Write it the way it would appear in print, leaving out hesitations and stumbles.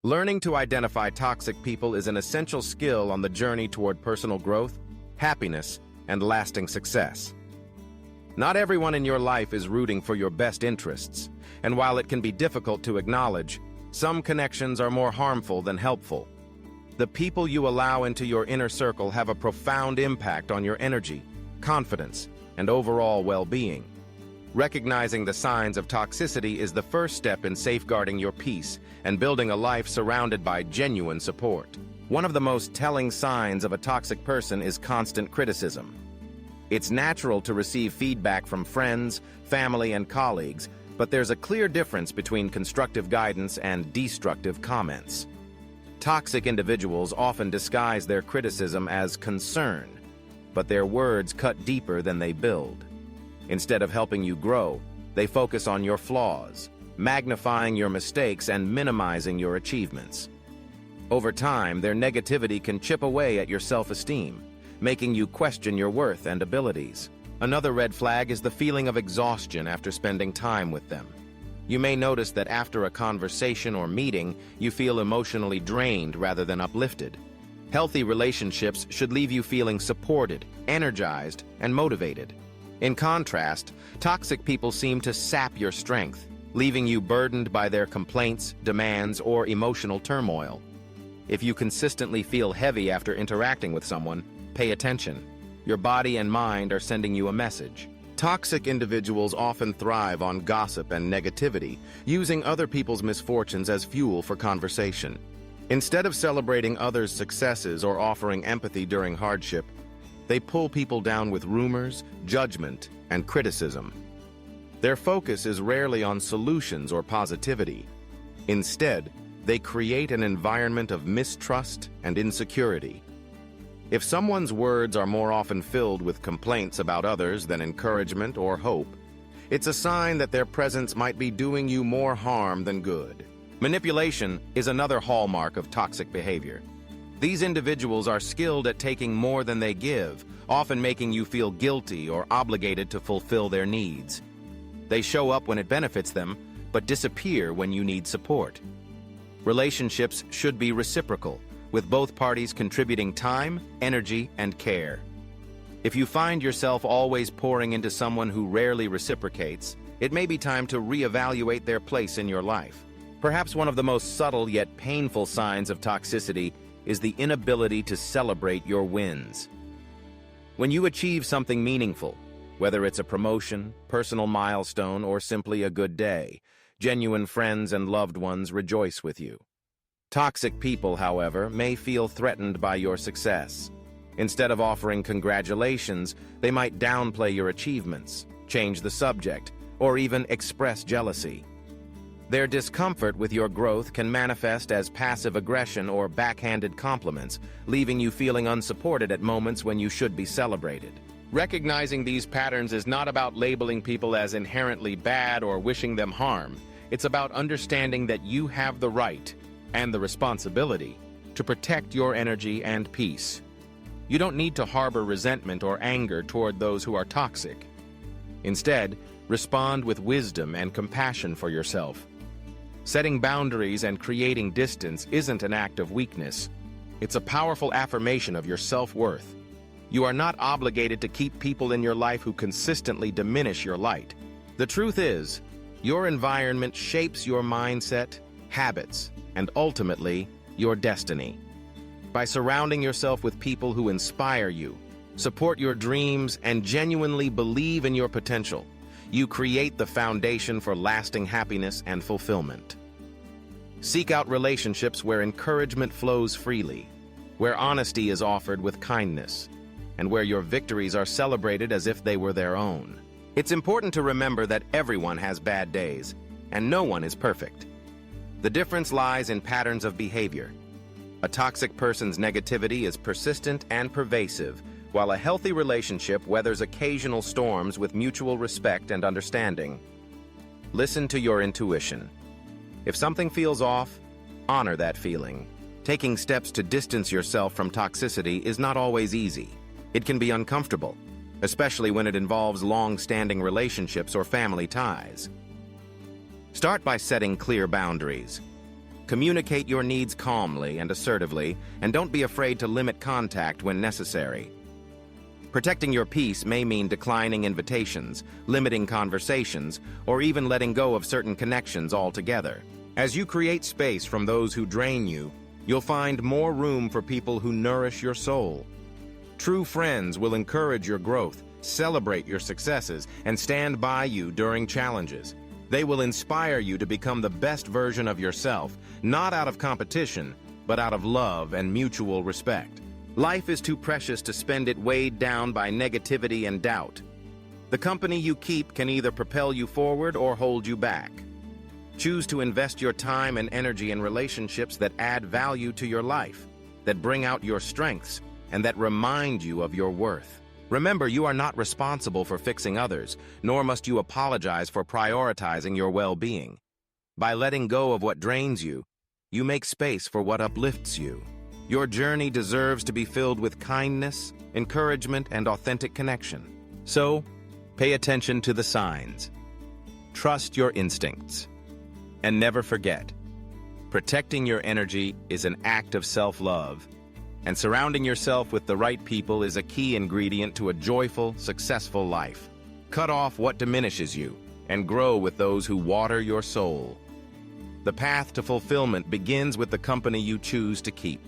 Learning to identify toxic people is an essential skill on the journey toward personal growth, happiness, and lasting success. Not everyone in your life is rooting for your best interests, and while it can be difficult to acknowledge, some connections are more harmful than helpful. The people you allow into your inner circle have a profound impact on your energy, confidence, and overall well-being. Recognizing the signs of toxicity is the first step in safeguarding your peace and building a life surrounded by genuine support. One of the most telling signs of a toxic person is constant criticism. It's natural to receive feedback from friends, family, and colleagues, but there's a clear difference between constructive guidance and destructive comments. Toxic individuals often disguise their criticism as concern, but their words cut deeper than they build. Instead of helping you grow, they focus on your flaws, magnifying your mistakes and minimizing your achievements. Over time, their negativity can chip away at your self-esteem, making you question your worth and abilities. Another red flag is the feeling of exhaustion after spending time with them. You may notice that after a conversation or meeting, you feel emotionally drained rather than uplifted. Healthy relationships should leave you feeling supported, energized, and motivated. In contrast, toxic people seem to sap your strength, leaving you burdened by their complaints, demands, or emotional turmoil. If you consistently feel heavy after interacting with someone, pay attention. Your body and mind are sending you a message. Toxic individuals often thrive on gossip and negativity, using other people's misfortunes as fuel for conversation. Instead of celebrating others' successes or offering empathy during hardship, they pull people down with rumors, judgment, and criticism. Their focus is rarely on solutions or positivity. Instead, they create an environment of mistrust and insecurity. If someone's words are more often filled with complaints about others than encouragement or hope, it's a sign that their presence might be doing you more harm than good. Manipulation is another hallmark of toxic behavior. These individuals are skilled at taking more than they give, often making you feel guilty or obligated to fulfill their needs. They show up when it benefits them, but disappear when you need support. Relationships should be reciprocal, with both parties contributing time, energy, and care. If you find yourself always pouring into someone who rarely reciprocates, it may be time to reevaluate their place in your life. Perhaps one of the most subtle yet painful signs of toxicity is the inability to celebrate your wins. When you achieve something meaningful, whether it's a promotion, personal milestone, or simply a good day, genuine friends and loved ones rejoice with you. Toxic people, however, may feel threatened by your success. Instead of offering congratulations, they might downplay your achievements, change the subject, or even express jealousy. Their discomfort with your growth can manifest as passive aggression or backhanded compliments, leaving you feeling unsupported at moments when you should be celebrated. Recognizing these patterns is not about labeling people as inherently bad or wishing them harm. It's about understanding that you have the right and the responsibility to protect your energy and peace. You don't need to harbor resentment or anger toward those who are toxic. Instead, respond with wisdom and compassion for yourself. Setting boundaries and creating distance isn't an act of weakness. It's a powerful affirmation of your self-worth. You are not obligated to keep people in your life who consistently diminish your light. The truth is, your environment shapes your mindset, habits, and ultimately, your destiny. By surrounding yourself with people who inspire you, support your dreams, and genuinely believe in your potential, you create the foundation for lasting happiness and fulfillment. Seek out relationships where encouragement flows freely, where honesty is offered with kindness, and where your victories are celebrated as if they were their own. It's important to remember that everyone has bad days, and no one is perfect. The difference lies in patterns of behavior. A toxic person's negativity is persistent and pervasive, while a healthy relationship weathers occasional storms with mutual respect and understanding. Listen to your intuition. If something feels off, honor that feeling. Taking steps to distance yourself from toxicity is not always easy. It can be uncomfortable, especially when it involves long-standing relationships or family ties. Start by setting clear boundaries. Communicate your needs calmly and assertively, and don't be afraid to limit contact when necessary. Protecting your peace may mean declining invitations, limiting conversations, or even letting go of certain connections altogether. As you create space from those who drain you, you'll find more room for people who nourish your soul. True friends will encourage your growth, celebrate your successes, and stand by you during challenges. They will inspire you to become the best version of yourself, not out of competition, but out of love and mutual respect. Life is too precious to spend it weighed down by negativity and doubt. The company you keep can either propel you forward or hold you back. Choose to invest your time and energy in relationships that add value to your life, that bring out your strengths, and that remind you of your worth. Remember, you are not responsible for fixing others, nor must you apologize for prioritizing your well-being. By letting go of what drains you, you make space for what uplifts you. Your journey deserves to be filled with kindness, encouragement, and authentic connection. So, pay attention to the signs. Trust your instincts. And never forget, protecting your energy is an act of self-love, and surrounding yourself with the right people is a key ingredient to a joyful, successful life. Cut off what diminishes you, and grow with those who water your soul. The path to fulfillment begins with the company you choose to keep.